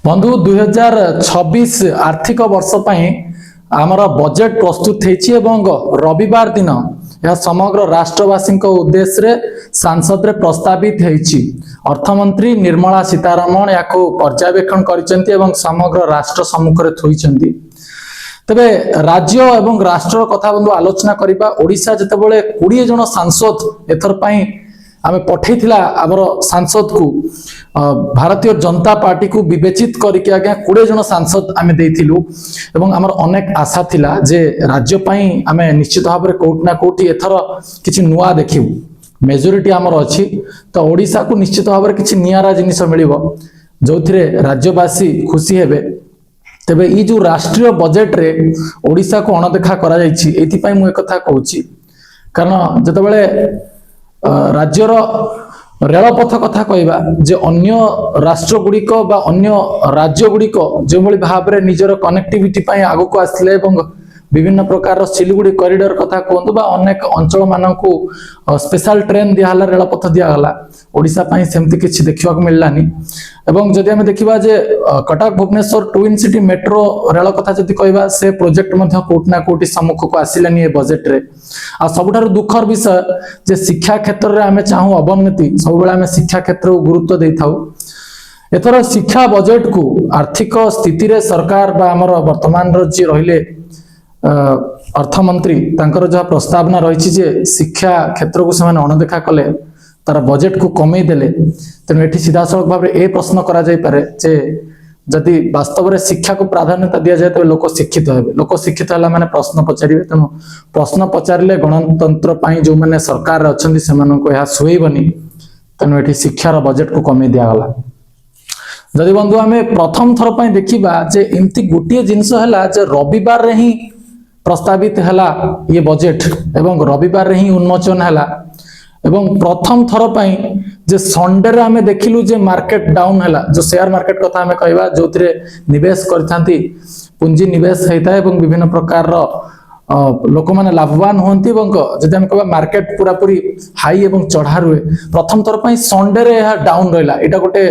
बंधु 2026 आर्थिक वर्ष आमर बजेट प्रस्तुत होती रविवार दिन यह समग्र राष्ट्रवासी उद्देश्य सांसद रे प्रस्तावित होती। अर्थमंत्री निर्मला सीतारमण या पर्यवेक्षण कर समग्र राष्ट्र सम्मुख थोइछन्ति। तबे राज्य एवं राष्ट्र कथा बंधु आलोचना करबा। ओडिशा जतबेले 20 जन सांसद एथर पई आमे पठैथिला आमर सांसद को भारतीय जनता पार्टी को विवेचित करके आज्ञा 20 जन सांसद आमे देइथिलु एवं आमर अनेक आशा थिला जे राज्य पई आमे निश्चित भाव में कोट ना कोटी एथर किछि नुआ देखिबु। मेजोरिटी आमर अछि तो ओडिशा को निश्चित भाव में किछि नियारा जिनिस मिलिबो जोथिरे राज्यवासी खुशी हेबे। तेबे ई जो राष्ट्रीय बजेट रे ओडिशा को अणदेखा करा जायछि एथि पई मु एक कथा कहूछि। कारण जतबेले राज्यर रेलपथ कथा कहवा जे अन्य राष्ट्र गुड़िक बा अन्य राज्य गुड़िक जो भाव में निजर कनेक्टिविटी आगु को आसले विभिन्न प्रकार सिलीगुड़ी कॉरिडोर कथा कहतु बा अनेक अंचल मानक स्पेशल ट्रेन दिहला रेलपथ दिगला। ओडिशा पई सेमती किछि देखिबा मिललानी। एवं जदि आमे देखिबा जे Cuttack Bhubaneswar twin city metro rail कथा जदि कहबा से प्रोजेक्ट मध्ये कोट ना कोटी सम्मुख को आसिलानी ए बजेट रे। आ सबुठार दुखर विषय जे शिक्षा क्षेत्र रे आमे चाहू अवनति सब बेला आमे शिक्षा क्षेत्र को गुरुत्व देथाउ। एथर शिक्षा बजेट को आर्थिक स्थिति रे सरकार बा हमर वर्तमान रो जे रहिले अर्थमंत्री तांकर जहा प्रस्तावना रही जे शिक्षा क्षेत्र को सेमाने अणदेखा कले तार बजेट को कमे देले। तेणु एठी सीधा सड़क भाव ए प्रश्न करा जाय पारे जे जदि वास्तव में शिक्षा को प्राधान्यता दिया जाए तो लोक शिक्षित हेबे। लोक शिक्षित होला माने प्रश्न पचारिबे। तेणु प्रश्न पचारिले गणतंत्र पई जो माने सरकार अछंती सेमानको या सुहेबनी। तेणु एठी शिक्षार बजेट को कमे दिया गला। जदि बंधु आमे प्रथम थर पई देखिबा जे एमती गोटिए जिंस हला जे रविवार रे ही प्रस्तावित हला ये बजेट एवं रविवार रे ही उन्मोचन हला। एवं प्रथम थर पई जे संडे रे आमे देखिलु जे मार्केट डाउन हला। जो शेयर मार्केट कथा आमे कहबा जोथिरे निवेश करथांती पूंजी निवेश हेता एवं विभिन्न प्रकार रो लोक माने लाभवान होंती एवं जदि आमे कहबा मार्केट पूरा पूरी हाई एवं चढ़ा रुए प्रथम थर पई संडे रे यह डाउन रहला। एटा गोटे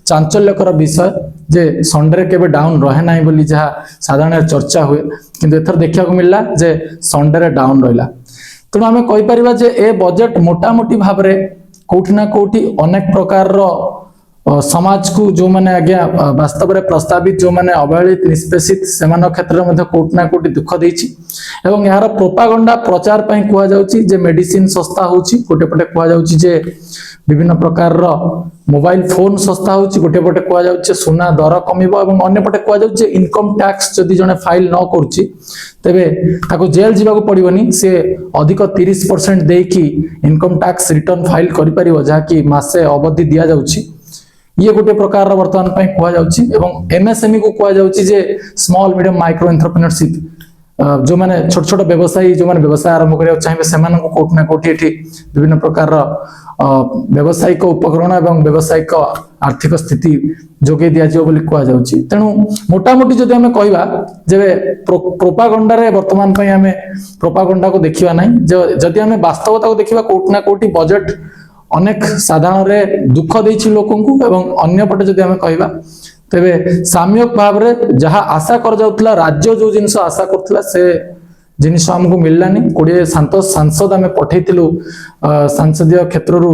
चांचल्यकर विषय जे संडे रे केबे डाउन रहे नाही बोली जहा साधारण चर्चा हुए किंतु एथर देखिया को मिलला जे संडे रे डाउन रहला। तेणु आमे कहि परिबा जे ए बजेट मोटामोटी भाव रे कोठी ना कोठी अनेक प्रकार रो समाज को जो माने आज्ञा वास्तव में प्रस्तावित जो माने अवहेलित निष्पेषित सेमान क्षेत्र में मध्ये कोठी ना कोठी दुख देछि। एवं यार प्रोपागंडा प्रचार पई कुआ जाउछि जे मेडिसिन सस्ता होछि गोटे पटे कुआ जाउछि जे विभिन्न प्रकार रो मोबाइल फोन सस्ता होछि गोटे पटे कुआ जाउछि सुना दर कमिबो एवं अन्य पटे कुआ जाउछि इनकम टैक्स जदि जने फाइल न करूछि तेबे ताको जेल जीवा को पड़िबनी से अधिक 30% देकी इनकम टैक्स रिटर्न फाइल करि परिबो जहा कि मासे अवधि दिया जाउछि। ये गोटे प्रकार वर्तमान पई कुआ जाउछि। एवं एमएसएमई को कुआ जाउछि जे स्मॉल मीडियम माइक्रो एंटरप्रेन्योरशिप जो माने छोट छोट व्यवसायी जो माने व्यवसाय आरंभ करिया चाहिबे सेमान को कोट ना कोठी एठी विभिन्न प्रकार व्यवसायिक उपकरण एवं व्यवसायिक आर्थिक स्थिति जोगे दिया जियो बोली कुआ जाउछि। तेणु मोटामोटी जदि हमें कहबा जे प्रोपागंडा रे वर्तमान पई हमें प्रोपागंडा को देखिबा नै जदि हमें वास्तवता को देखिबा कोट ना कोठी बजेट अनेक साधारण रे दुख देछि लोकन को एवं अन्य पटे जदि हमें कहबा तेबे सामयिक भाव रे जहा आशा कर जाउतला राज्य जो जिंस आशा करथला से जिनिस हमको मिललानी। 20 सांसद आमे पठैतिलु संसदीय क्षेत्र रु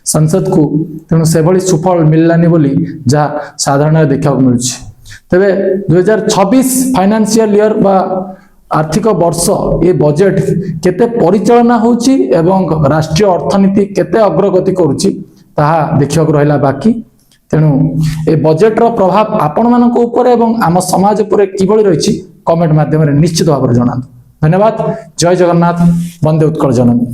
संसद को। तेणु से भली सुफल मिललानी बोली जहा साधारण देखा मिलुछि। तेबे 2026 फाइनेंशियल ईयर बा आर्थिक वर्ष ये बजेट केते परिचालना होछि एवं राष्ट्रीय अर्थनीति केते अग्रगति करूछि ताहा देखिବାକୁ रहला बाकी। तेणु ए बजेट रो प्रभाव आपण मानक ऊपर एवं आम समाज ऊपर किभଳି रहिछि कमेंट माध्यम रे निश्चित भाव रे जणाନ୍ତୁ। धन्यवाद। जय जगन्नाथ। वंदे उत्कल जननी।